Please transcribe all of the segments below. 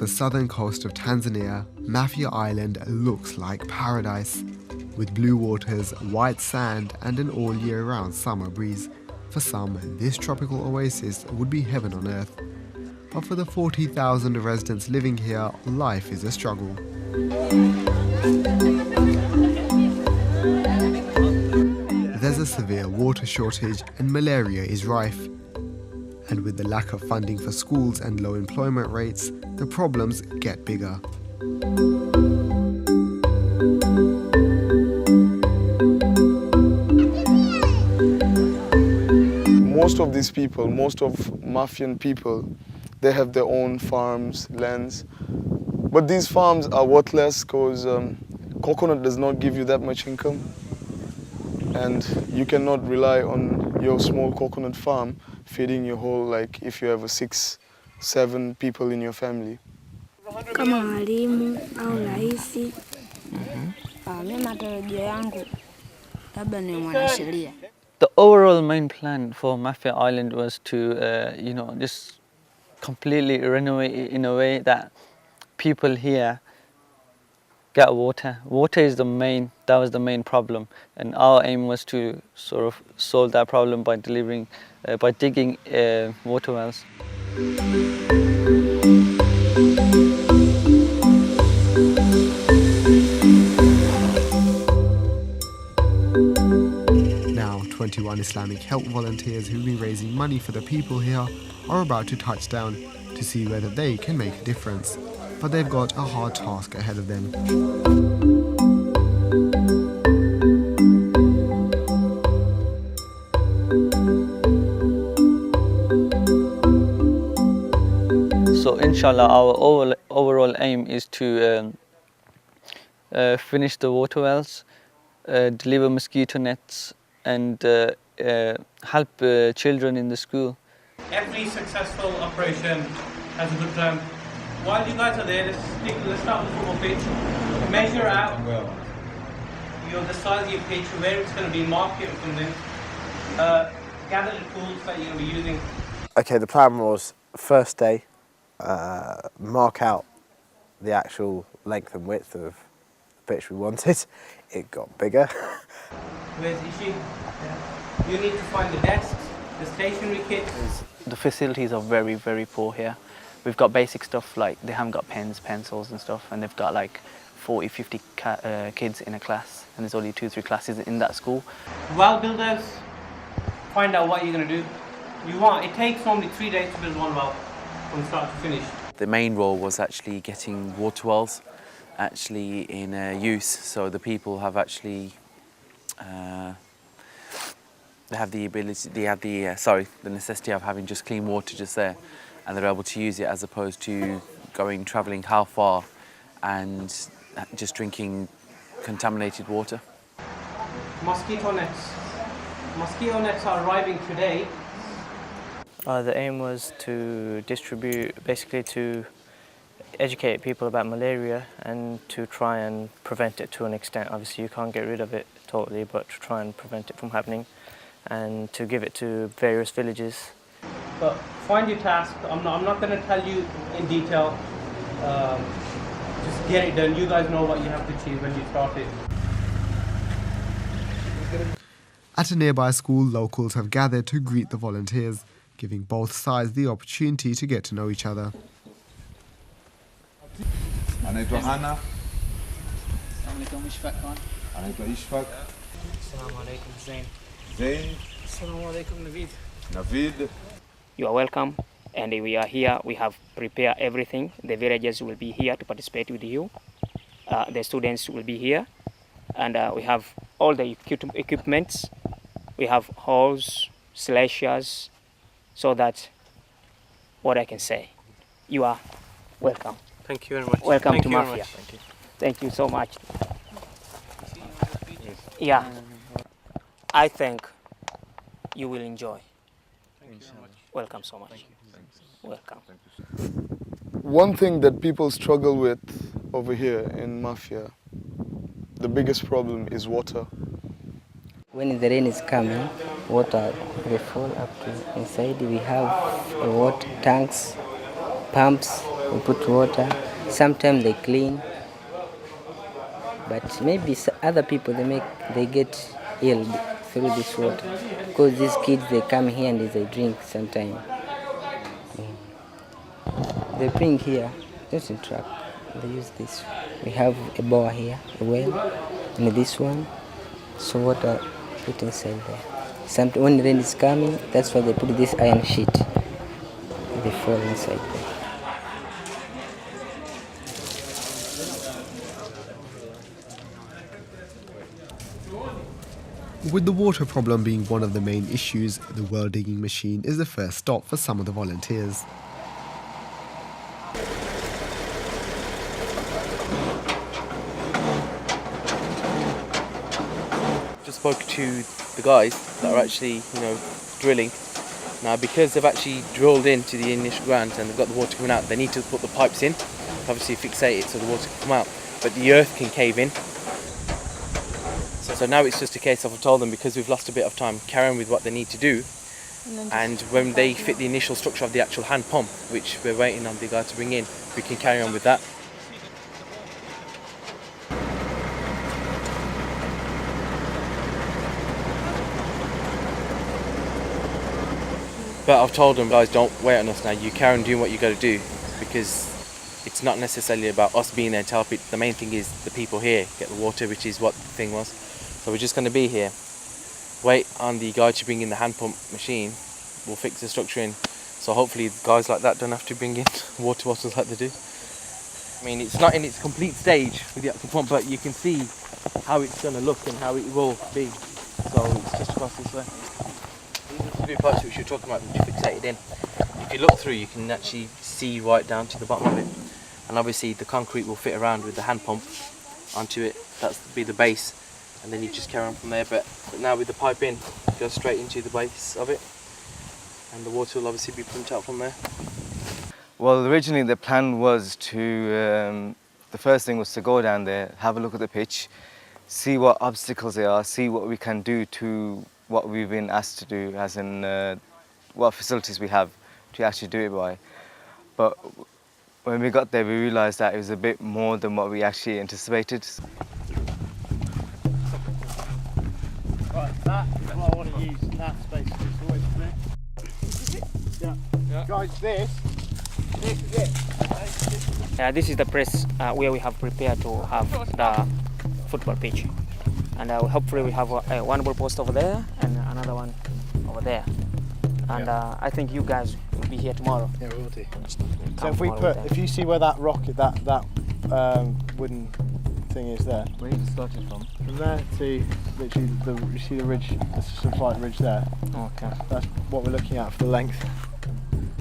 the southern coast of Tanzania, Mafia Island looks like paradise. With blue waters, white sand and an all year round summer breeze. For some, this tropical oasis would be heaven on earth. But for the 40,000 residents living here, life is a struggle. There's a severe water shortage and malaria is rife. And with the lack of funding for schools and low employment rates, the problems get bigger. Most of these people, most of Mafian people, they have their own farms, lands. But these farms are worthless because coconut does not give you that much income. And you cannot rely on your small coconut farm feeding your whole, like if you have 6, 7 people in your family. Kama mwalimu au raisi, mimi matarajio yangu labda ni mwanasheria. The overall main plan for Mafia Island was to, just completely renovate it in a way that people here get water. Water is that was the main problem, and our aim was to sort of solve that problem by digging water wells. Now, 21 Islamic Help volunteers who've been raising money for the people here are about to touch down to see whether they can make a difference. But they've got a hard task ahead of them. So inshallah, our overall aim is to finish the water wells, deliver mosquito nets, and help children in the school. Every successful operation has a good plan. While you guys are there, let's start with the football pitch. Measure out the size of your pitch, where it's going to be, mark it or something. Gather the tools that you're going to be using. Okay, the plan was first day, mark out the actual length and width of the pitch we wanted. It got bigger. Where's Ishi? Yeah. You need to find the desks, the stationery kits. The facilities are very, very poor here. We've got basic stuff like they haven't got pens, pencils and stuff, and they've got like 40, 50 kids in a class, and there's only 2, 3 classes in that school. Well builders, find out what you're going to do. It takes normally 3 days to build one well from start to finish. The main role was actually getting water wells actually in use, so the people have actually the necessity of having just clean water just there, and they're able to use it as opposed to travelling how far and just drinking contaminated water. Mosquito nets. Mosquito nets are arriving today. The aim was to distribute, basically to educate people about malaria and to try and prevent it to an extent. Obviously you can't get rid of it totally, but to try and prevent it from happening and to give it to various villages. But find your task. I'm not going to tell you in detail. Just get it done. You guys know what you have to achieve when you start it. At a nearby school, locals have gathered to greet the volunteers, giving both sides the opportunity to get to know each other. Anaitwa Hana. Assalamualaikum Ishfaq Khan. Anaitwa Ishfaq. Assalamualaikum Zain. Zain. Assalamualaikum Navid. Navid. You are welcome, and we are here. We have prepared everything. The villagers will be here to participate with you. The students will be here, and we have all the equipments. We have hoes, slashers, so that what I can say. You are welcome. Thank you very much. Welcome to Mafia. Thank you so much. Yeah, I think you will enjoy. Thank you very much. Welcome so much. Welcome. One thing that people struggle with over here in Mafia, the biggest problem is water. When the rain is coming, water will fall up to inside. We have water tanks, pumps, we put water. Sometimes they clean, but maybe other people they get ill through this water because these kids they come here and they drink sometimes. They bring here, just in truck. They use this. We have a bowl here, a well, and this one. So water put inside there. Sometimes when rain is coming, that's why they put this iron sheet. They fall inside there. With the water problem being one of the main issues, the well digging machine is the first stop for some of the volunteers. Just spoke to the guys that are actually, drilling. Now, because they've actually drilled into the initial ground and they've got the water coming out, they need to put the pipes in, obviously fixate it so the water can come out. But the earth can cave in. So now it's just a case of, I've told them, because we've lost a bit of time, carry on with what they need to do. And when they fit the initial structure of the actual hand pump, which we're waiting on the guy to bring in, we can carry on with that. But I've told them, guys, don't wait on us now. You carry on doing what you got to do, because it's not necessarily about us being there to help it. The main thing is the people here get the water, which is what the thing was. So we're just going to be here, wait on the guy to bring in the hand pump machine. We'll fix the structure in. So hopefully guys like that don't have to bring in water bottles like they do. I mean, it's not in its complete stage with the actual pump, but you can see how it's going to look and how it will be. So it's just across this way. These are the two pipes which you're talking about, which are fixated in. If you look through, you can actually see right down to the bottom of it. And obviously the concrete will fit around with the hand pump onto it. That's be the base, and then you just carry on from there. But now with the pipe in, it goes straight into the base of it, and the water will obviously be pumped out from there. Well, originally the plan was to, the first thing was to go down there, have a look at the pitch, see what obstacles there are, see what we can do to what we've been asked to do, as in what facilities we have to actually do it by. But when we got there, we realised that it was a bit more than what we actually anticipated. Right, that is what I want to use. That's basically the way to do it. Yeah. Guys, this is it. This is the press where we have prepared to have the football pitch. And hopefully we have one ball post over there and another one over there. And I think you guys will be here tomorrow. Yeah, we will do. So if you see where that rocket, that wooden thing is there. Where you started from? From there to literally you see the ridge, there's some slight ridge there. Okay. That's what we're looking at for the length.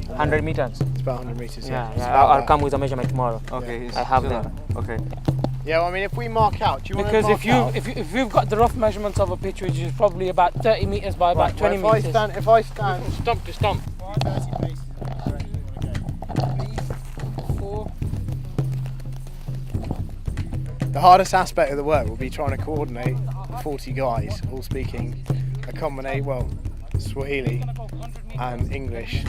100 meters? It's about 100 meters, yeah. I'll come with a measurement tomorrow. Okay. I have them. Okay. Yeah, well, I mean, if we mark out, do you want to mark out? Because if you've got the rough measurements of a pitch, which is probably about 30 meters by about 20 meters. If I stand from stump to stump. 30 paces, I reckon you want to go. 4. The hardest aspect of the work will be trying to coordinate 40 guys, all speaking a combination, well, Swahili and English,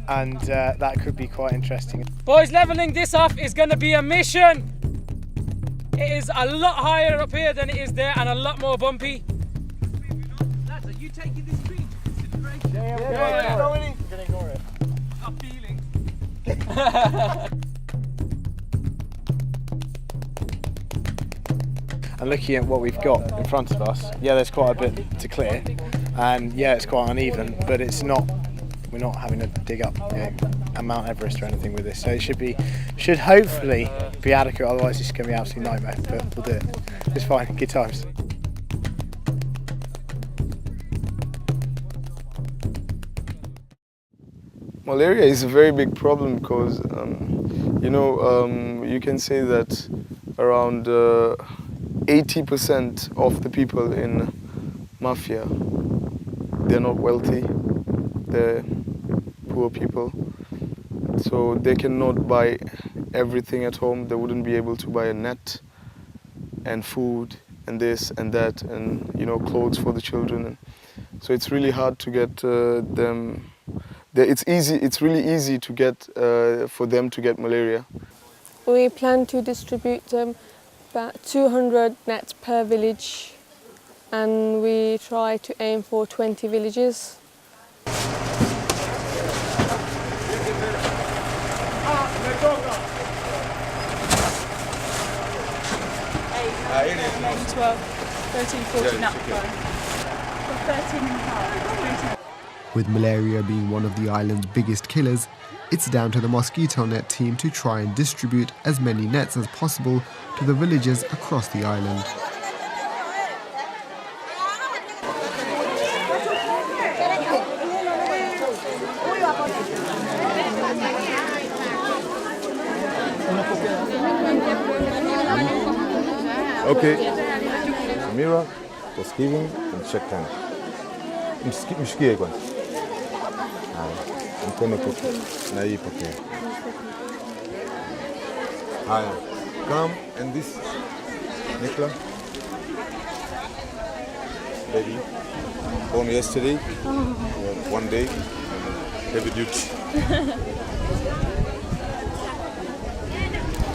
and that could be quite interesting. Boys, leveling this off is going to be a mission. It is a lot higher up here than it is there, and a lot more bumpy. Lads, are you taking this screen into consideration? Yeah. We're going to ignore it. I'm feeling. And looking at what we've got in front of us, yeah, there's quite a bit to clear, and yeah, it's quite uneven, but it's not. We're not having to dig up a Mount Everest or anything with this, so it should hopefully be adequate. Otherwise, it's going to be an absolute nightmare. But we'll do it. It's fine. Good times. Malaria is a very big problem because, you can say that around 80% of the people in Mafia, they're not wealthy, they're poor people. So they cannot buy everything at home. They wouldn't be able to buy a net and food and this and that and, clothes for the children. So it's really hard to get them It's really easy to get for them to get malaria. We plan to distribute about 200 nets per village, and we try to aim for 20 villages. With malaria being one of the island's biggest killers, it's down to the mosquito net team to try and distribute as many nets as possible to the villages across the island. Okay. Samira, just giving and check time. Mshikie kwanza. Mkono na hii pokea. Haya. Come and this. Nikla. Baby. Born yesterday. One day. Heavy duty.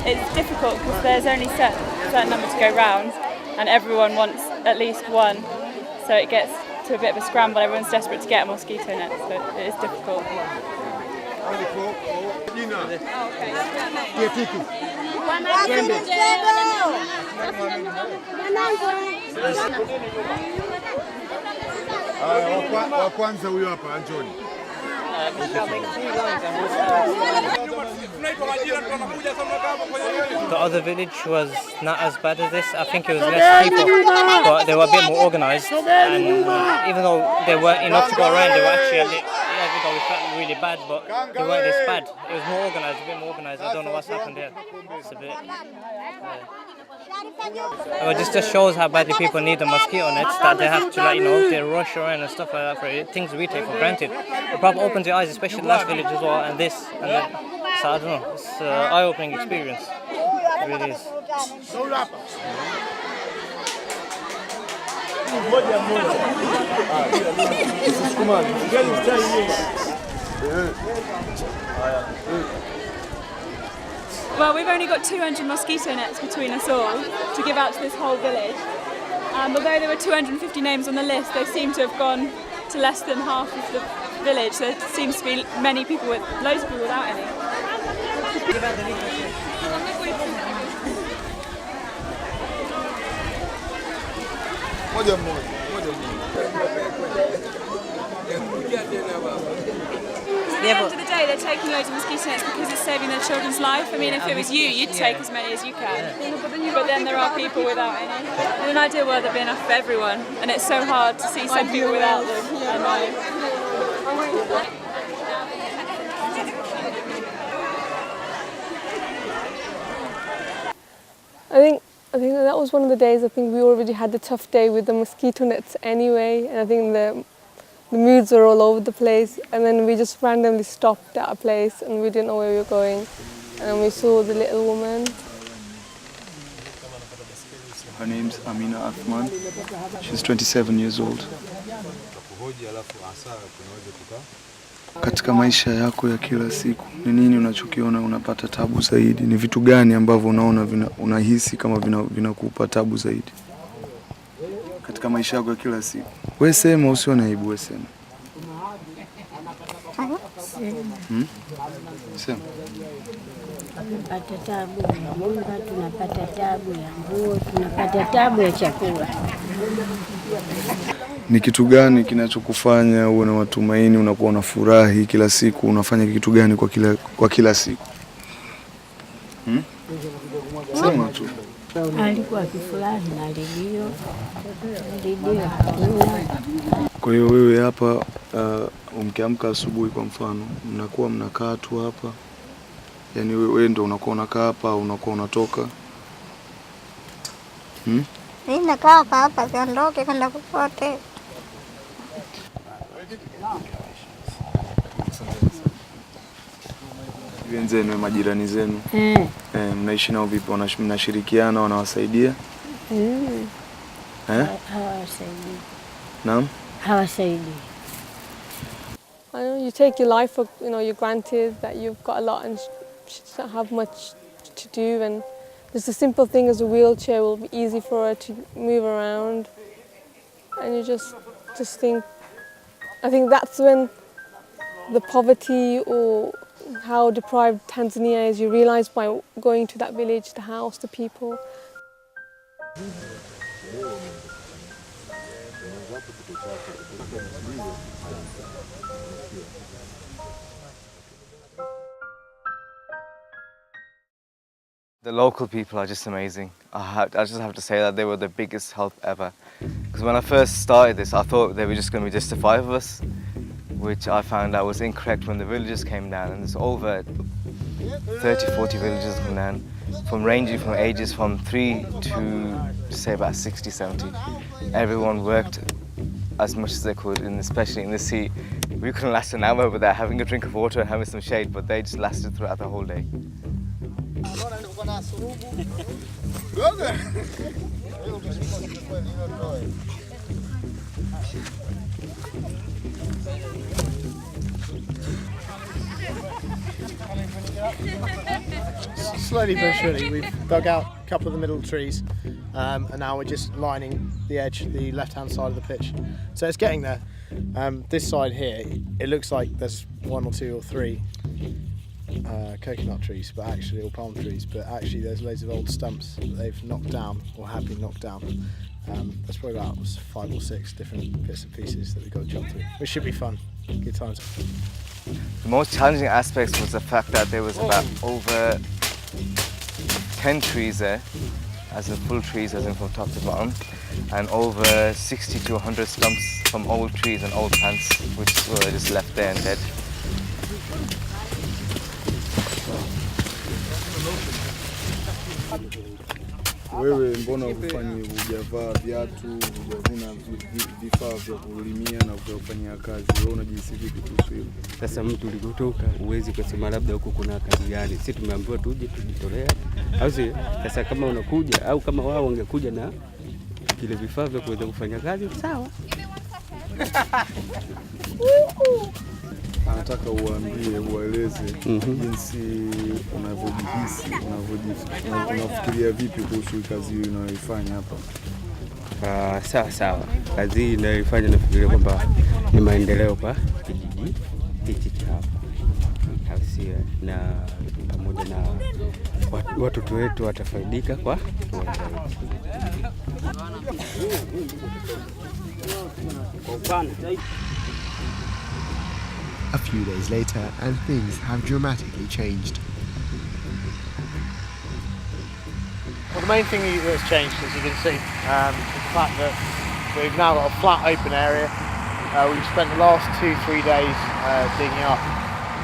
It's difficult because there's only certain number to go round, and everyone wants at least one, so it gets to a bit of a scramble. Everyone's desperate to get a mosquito net, so it is difficult. Wa kwanza huyo hapa Anjoni. The other village was not as bad as this. I think it was less people, but they were a bit more organised. And even though they weren't enough to go around, they were actually even though we felt really bad, but they weren't this bad. It was more organised, a bit more organised. I don't know what's happened here. It's a bit. It just shows how badly people need the mosquito nets, that they have to, like, they rush around and stuff like that for it. Things we take for granted. It probably opens your eyes, especially the last village as well, and this. And then, so I don't know, it's an eye-opening experience. It really is. Well, we've only got 200 mosquito nets between us all to give out to this whole village. Although there were 250 names on the list, they seem to have gone to less than half of the village. There seems to be many people loads of people without any. At the end of the day, they're taking loads of mosquito nets because it's saving their children's life. I mean, if it was you, you'd take as many as you can. But then there are people without any. In an ideal world, there'd be enough for everyone, and it's so hard to see some people without them. I know. I think that was one of the days. I think we already had a tough day with the mosquito nets anyway, and I think the moods were all over the place, and then we just randomly stopped at a place and we didn't know where we were going, and we saw the little woman. Her name's Amina Athman. She's 27 years old. Katika maisha yako ya kila siku, ni nini unachokiona unapata tabu zaidi? Ni vitu gani ambavyo unaona unahisi kama vinakupa tabu zaidi? Katika maisha yako ya kila siku. Wewe sema, usione aibu, wewe sema. Sema. Tunapata tabu ya nyumba, tunapata tabu ya nguo, tunapata tabu ya chakula. Ni kitu gani kinachokufanya uwe na matumaini, unakuwa unafurahi kila siku? Unafanya kitu gani kwa kila siku? Sema tu. Alikuwa akifurahi na redio. Kwa hiyo wewe hapa mkiamka asubuhi kwa mfano, mnakuwa mnakaa tu hapa? Yaani wewe ndio unakuwa unakaa hapa au unakuwa unatoka? Mimi nakaa hapa, siondoke kwenda kokote. Wenzenu, majirani zenu, mnaishi nao vipi? Mnashirikiana, wanawasaidia? Hawasaidii. Naam? Hawasaidii. I don't know, you take your life for, you're granted that you've got a lot and she doesn't have much to do, and just a simple thing as a wheelchair will be easy for her to move around. And you just think, I think that's when the poverty or how deprived Tanzania is, you realise by going to that village, the house, the people. The local people are just amazing. I just have to say that they were the biggest help ever. Because when I first started this, I thought they were just going to be just the 5 of us, which I found out was incorrect when the villagers came down. And there's over 30, 40 villagers come down, ranging from ages from 3 to say about 60, 70. Everyone worked as much as they could, and especially in this heat. We couldn't last an hour without having a drink of water and having some shade, but they just lasted throughout the whole day. Slowly but surely, we've dug out a couple of the middle trees, and now we're just lining the edge, the left-hand side of the pitch. So it's getting there. This side here, it looks like there's 1 or 2 or 3 coconut trees, but actually, or palm trees, but actually there's loads of old stumps that they've knocked down or have been knocked down. There's probably about 5 or 6 different bits and pieces that we've got to jump through, which should be fun. Good times. The most challenging aspect was the fact that there was about over 10 trees there, as in full trees, as in from top to bottom, and over 60 to 100 stumps from old trees and old plants, which were just left there and dead. Wewe mbona hufanyi, hujavaa viatu, hujavuna vifaa vya kulimia na kufanyia kazi? Wewe unajihisi vipi kuhusu hilo? Sasa mtu ulikotoka uwezi kusema labda huko kuna kazi gani. Sisi tumeambiwa tuje tujitolea. Au si? Sasa kama unakuja au kama wao wangekuja na kile vifaa vya kuweza kufanya kazi, sawa. Anataka uambie, ueleze jinsi unavyojihisi, unafikiria vipi kuhusu kazi hii unayoifanya hapa? Sawa. Kazi hii ninayoifanya nafikiria kwamba ni maendeleo kwa kijiji hichi cha hapa. Hausia, na pamoja na watoto wetu watafaidika kwa kiwanja hiki. A few days later, and things have dramatically changed. Well, the main thing that's changed, as you can see, is the fact that we've now got a flat open area. We've spent the last 2-3 days digging up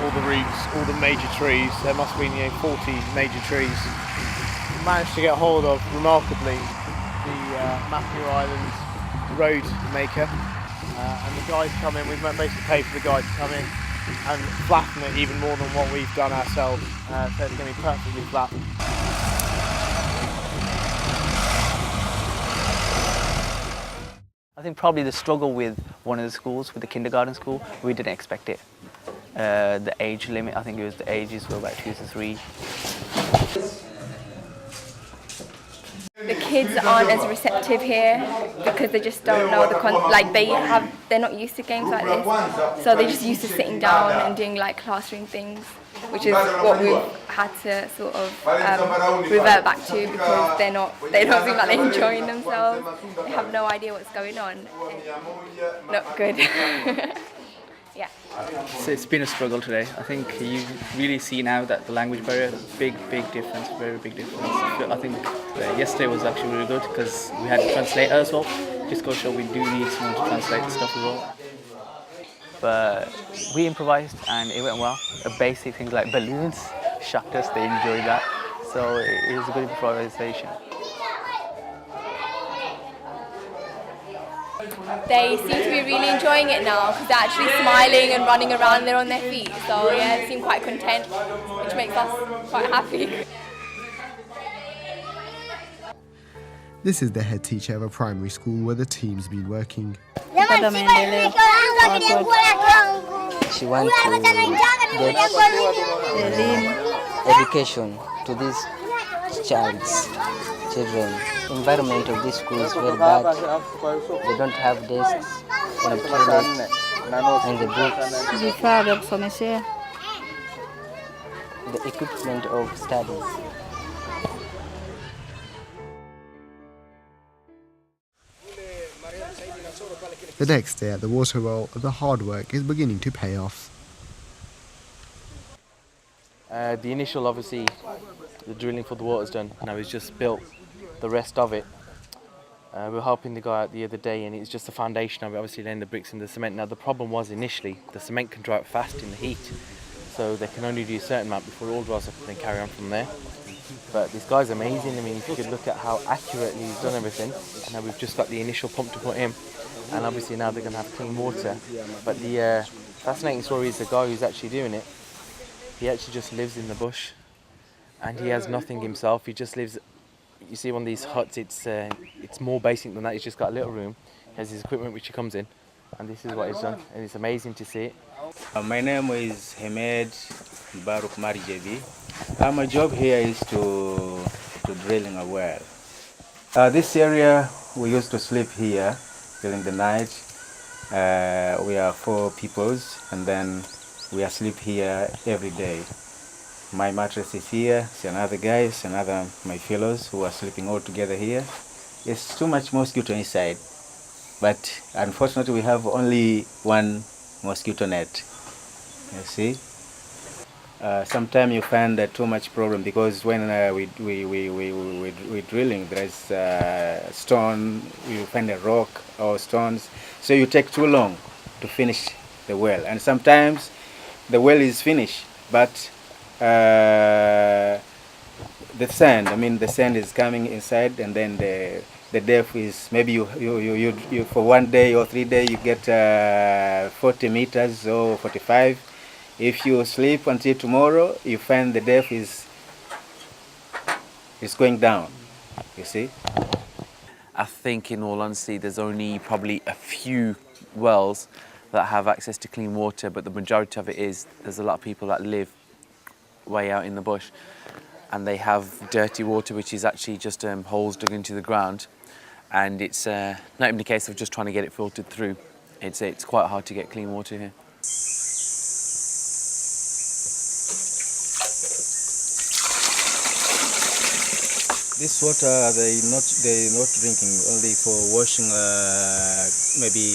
all the roots, all the major trees. There must have been 40 major trees. We managed to get hold of, remarkably, the Mafia Island road maker. And the guys come in, we've basically paid for the guys to come in and flatten it even more than what we've done ourselves, so it's going to be perfectly flat. I think probably the struggle with one of the schools, with the kindergarten school, we didn't expect it. The age limit, I think it was the ages were about 2 to 3. The kids aren't as receptive here because they just don't know they're not used to games like this, so they're just used to sitting down and doing like classroom things, which is what we've had to sort of revert back to, because they don't seem like they're enjoying themselves. They have no idea what's going on. Not good. Yeah. So it's been a struggle today. I think you really see now that the language barrier, big difference, very big difference. I think yesterday was actually really good because we had a translator as well. Just go show we do need someone to translate the stuff as well. But we improvised and it went well. The basic things like balloons shocked us, they enjoyed that. So it was a good improvisation. They seem to be really enjoying it now because they're actually smiling and running around and they're on their feet. So yeah, they seem quite content, which makes us quite happy. This is the head teacher of a primary school where the team's been working. she wants to get education to these children. Environment of this school is very bad. They don't have desks and toilets and the books. Vifaa vya kusomeshea. The equipment of studies. The next day at the water well, the hard work is beginning to pay off. The initial, obviously, the drilling for the water's done. Now he's just built the rest of it. We were helping the guy out the other day, and it's just the foundation of it, obviously laying the bricks and the cement. Now the problem was initially, the cement can dry out fast in the heat, so they can only do a certain amount before it all dries up and then carry on from there. But this guy's amazing. I mean, if you could look at how accurately he's done everything. And now we've just got the initial pump to put in, and obviously now they're going to have clean water. But the fascinating story is the guy who's actually doing it. He actually just lives in the bush, and he has nothing himself. He just lives. You see, one of these huts. It's more basic than that. He's just got a little room. He has his equipment which he comes in, and this is what he's done. And it's amazing to see it. My name is Hamed Baruk Marijevi. My job here is to drilling a well. This area we used to sleep here during the night. We are 4 peoples, and then we are sleep here every day. My mattress is here. See another guys, another my fellows who are sleeping all together here. It's too much mosquito inside, but unfortunately we have only one mosquito net. You see. Sometimes you find too much problem because when we drilling, there is stone. You find a rock or stones, so you take too long to finish the well. And sometimes the well is finished, but the sand. I mean, the sand is coming inside, and then the depth is maybe you for 1 day or 3 days you get 40 meters or 45. If you sleep until tomorrow, you find the depth is going down, you see? I think, in all honesty, there's only probably a few wells that have access to clean water, but the majority of it is, there's a lot of people that live way out in the bush, and they have dirty water, which is actually just holes dug into the ground, and it's not even a case of just trying to get it filtered through. It's quite hard to get clean water here. This water they not drinking, only for washing maybe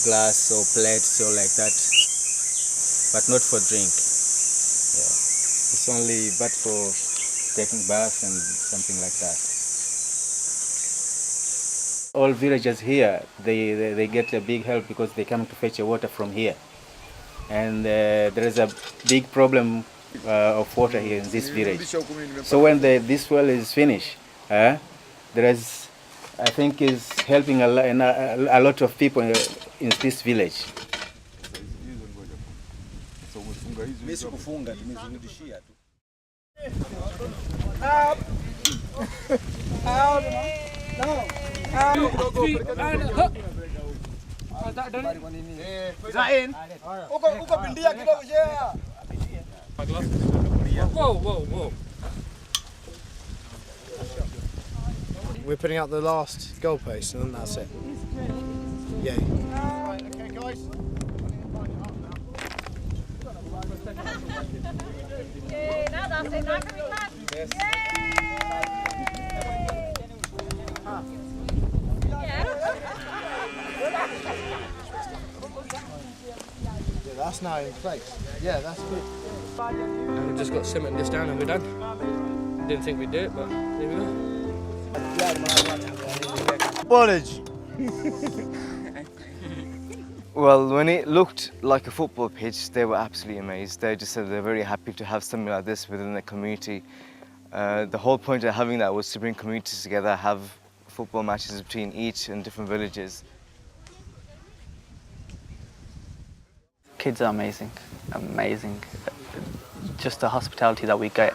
glass or plates or like that, but not for drink. Yeah. It's only but for taking bath and something like that. All villagers here, they get a big help because they come to fetch water from here, and there is a big problem of water here in this village. So when this well is finished, there is, I think, is helping a lot of people in this village. Whoa. We're putting out the last goalpost and then that's it. Yeah. Okay, guys. Now that's it. Now can we clap? Yes. Yeah, that's now in place. Yeah, that's good. And we've just got to cement this down and we're done. Didn't think we'd do it, but here we go. College. Well, when it looked like a football pitch, they were absolutely amazed. They just said they're very happy to have something like this within the community. The whole point of having that was to bring communities together, have football matches between each and different villages. Kids are amazing. Just the hospitality that we get.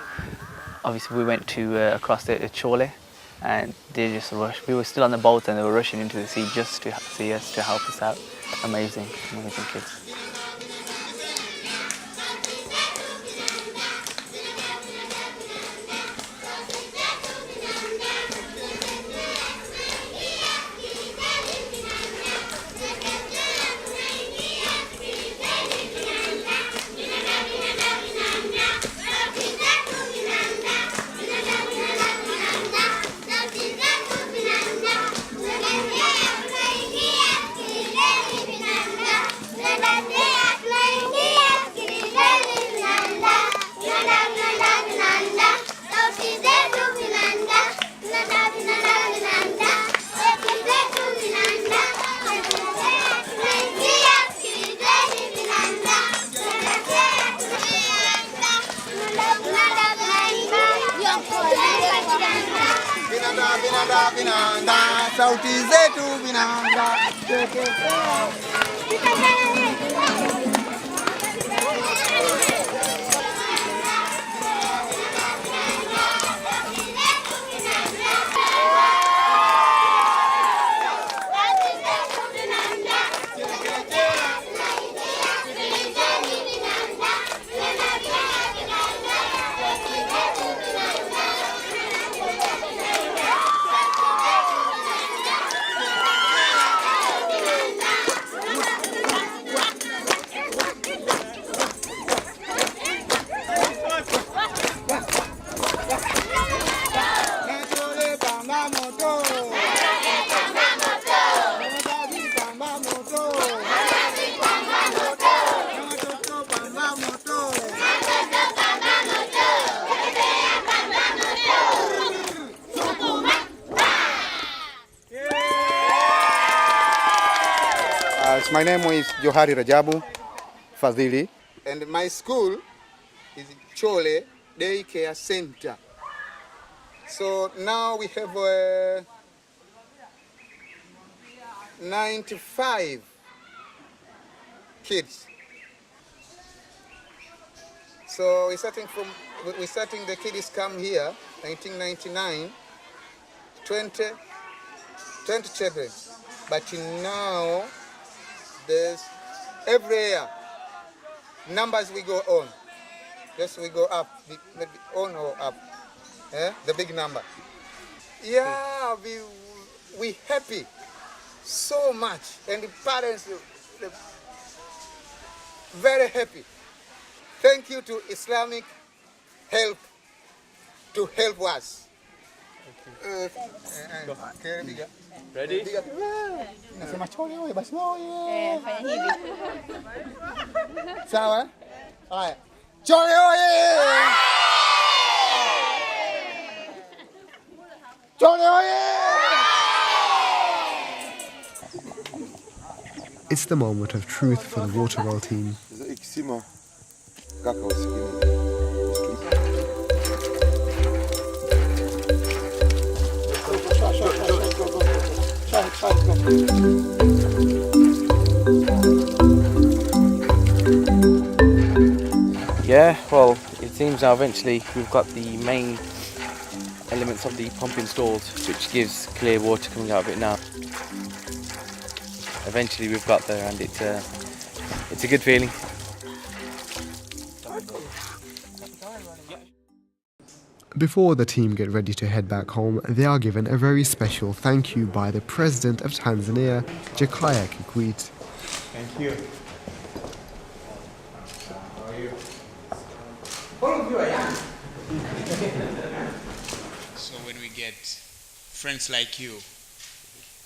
Obviously, we went to across the Chole, and they just rushed. We were still on the boat, and they were rushing into the sea just to see us, to help us out. Amazing kids. sauti zetu vinanda teketea. My name is Johari Rajabu Fadhili, and my school is Chole Daycare Center. So now we have 95 kids. So we're starting the kids come here, 1999, 20 children. But now, there's every year, numbers we go on. Yes, we go up, maybe on or up. The big number. Yeah, we happy so much, and the parents very happy. Thank you to Islamic Help to help us. Ready? Nasema chole oye basi oye. Fanya hivi. Sawa? Haya. Chole oye! Chole oye! It's the moment of truth for the Waterwell team. Yeah, well, it seems now eventually we've got the main elements of the pump installed, which gives clear water coming out of it now. Eventually we've got there, and it's a good feeling. Before the team get ready to head back home, they are given a very special thank you by the President of Tanzania, Jakaya Kikwete. Thank you. How are you? So when we get friends like you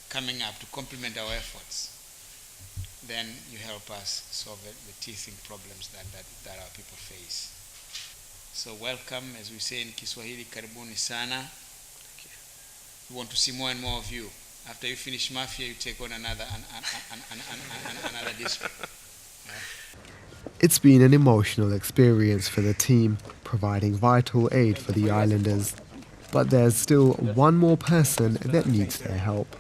coming up to complement our efforts, then you help us solve the teething problems that our people face. So welcome, as we say in Kiswahili, karibuni sana. We want to see more and more of you. After you finish Mafia, you take on another district. Yeah. It's been an emotional experience for the team, providing vital aid for the islanders. But there's still one more person that needs their help.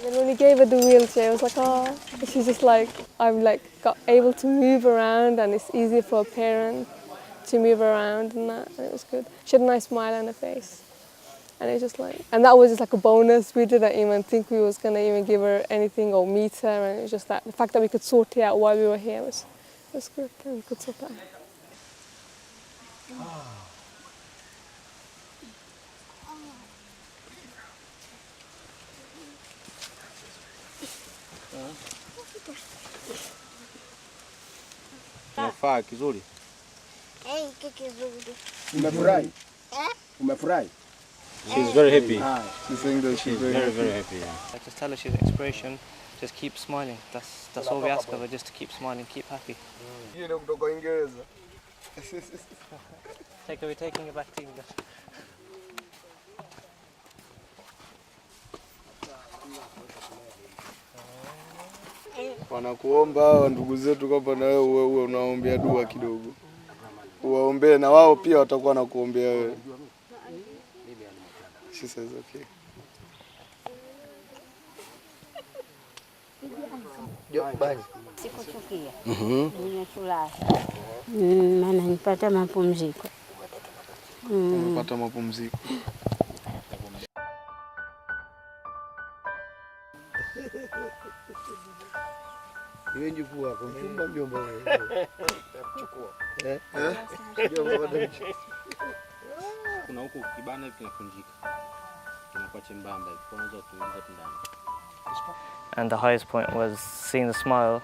And when he gave her the wheelchair, I was like, oh, she's just like, I'm like able to move around, and it's easier for a parent to move around and that, and it was good. She had a nice smile on her face. And it's just like, and that was just like a bonus. We didn't even think we was gonna even give her anything or meet her, and it was just that the fact that we could sort it out while we were here was good, and we could sort that out. Unafaa kizuri. Kizuri. Umefurahi? Umefurahi? She's very happy. She's saying that she's very, very happy. Yeah. I just tell her she's an inspiration. Just keep smiling. That's all we ask of her, just to keep smiling, keep happy. We're taking her back to England. Wanakuomba ndugu zetu kwamba na wewe unaombea dua kidogo. uwaombee na wao pia watakuwa na kuombea wewe. She says okay. Sikuchukia. Nimefurahi. Maana nipata mapumziko. Nimepata mapumziko. Iwe njukua kumfumba mjomba wewe. Chukua. Kuna huku kibana hivi kinakunjika. Kinakuwa chembamba hivi. Unaweza kuingiza ndani. And the highest point was seeing the smile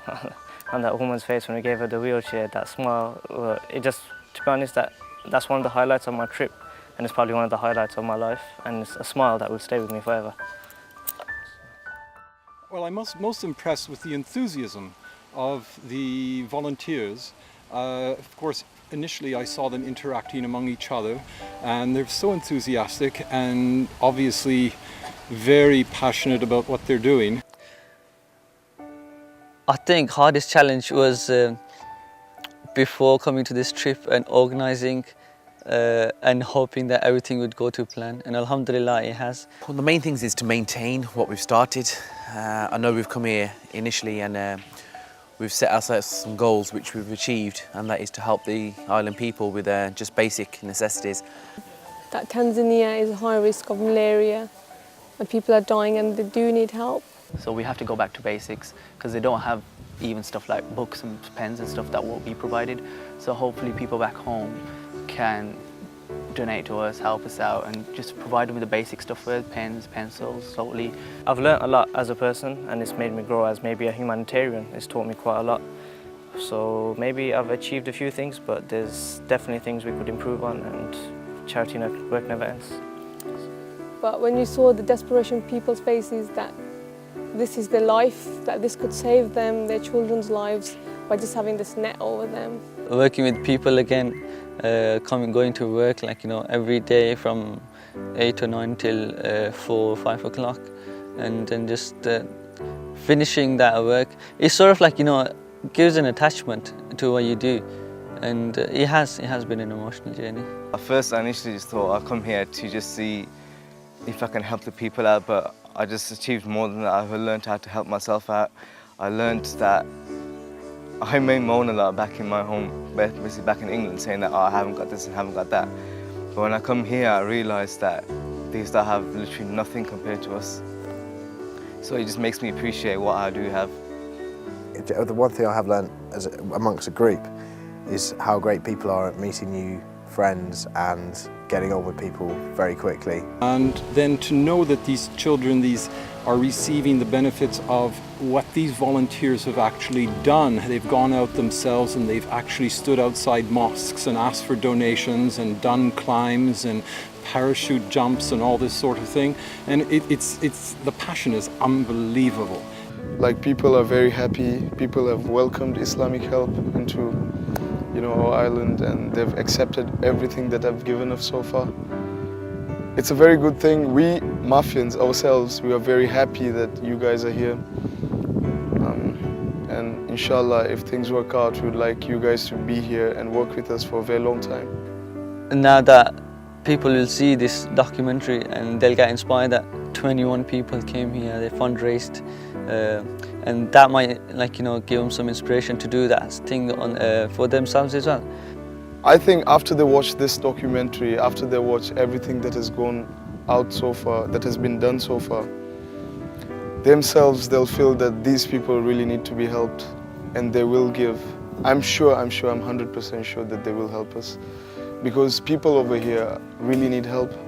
on that woman's face when we gave her the wheelchair. That smile, it just, to be honest, that's one of the highlights of my trip, and it's probably one of the highlights of my life, and it's a smile that will stay with me forever. Well, I'm most impressed with the enthusiasm of the volunteers. Of course, initially I saw them interacting among each other, and they're so enthusiastic and obviously very passionate about what they're doing. I think hardest challenge was before coming to this trip and organising and hoping that everything would go to plan, and alhamdulillah it has. Well, the main thing is to maintain what we've started. I know we've come here initially and we've set ourselves some goals which we've achieved, and that is to help the island people with just basic necessities. That Tanzania is a high risk of malaria and people are dying and they do need help. So we have to go back to basics because they don't have even stuff like books and pens and stuff that will be provided. So hopefully people back home can donate to us, help us out and just provide them with the basic stuff with pens, pencils, slowly. I've learnt a lot as a person and it's made me grow as maybe a humanitarian. It's taught me quite a lot. So maybe I've achieved a few things, but there's definitely things we could improve on, and charity work never ends. But when you saw the desperation in people's faces that this is their life, that this could save them, their children's lives, by just having this net over them. Working with people again, going to work every day from 8 or 9 till 4 or 5 o'clock, and then just finishing that work. It's sort of gives an attachment to what you do, and it has been an emotional journey. At first I initially just thought I'd come here to just see if I can help the people out, but I just achieved more than that. I've learned how to help myself out. I learned that I may moan a lot back in my home, basically back in England, saying that I haven't got this and haven't got that. But when I come here, I realised that these that have literally nothing compared to us. So it just makes me appreciate what I do have. The one thing I have learned amongst a group is how great people are at meeting new friends and getting on with people very quickly. And then to know that these children, are receiving the benefits of what these volunteers have actually done. They've gone out themselves and they've actually stood outside mosques and asked for donations and done climbs and parachute jumps and all this sort of thing. And the passion is unbelievable. Like, people are very happy. People have welcomed Islamic Help into our island, and they've accepted everything that I've given us so far. It's a very good thing. We Mafians ourselves, we are very happy that you guys are here. And inshallah, if things work out, we would like you guys to be here and work with us for a very long time. And now that people will see this documentary and they'll get inspired that 21 people came here, they fundraised, and that might give them some inspiration to do that thing for themselves as well. I think after they watch this documentary, after they watch everything that has gone out so far, that has been done so far, themselves they'll feel that these people really need to be helped, and they will give. I'm 100% sure that they will help us, because people over here really need help.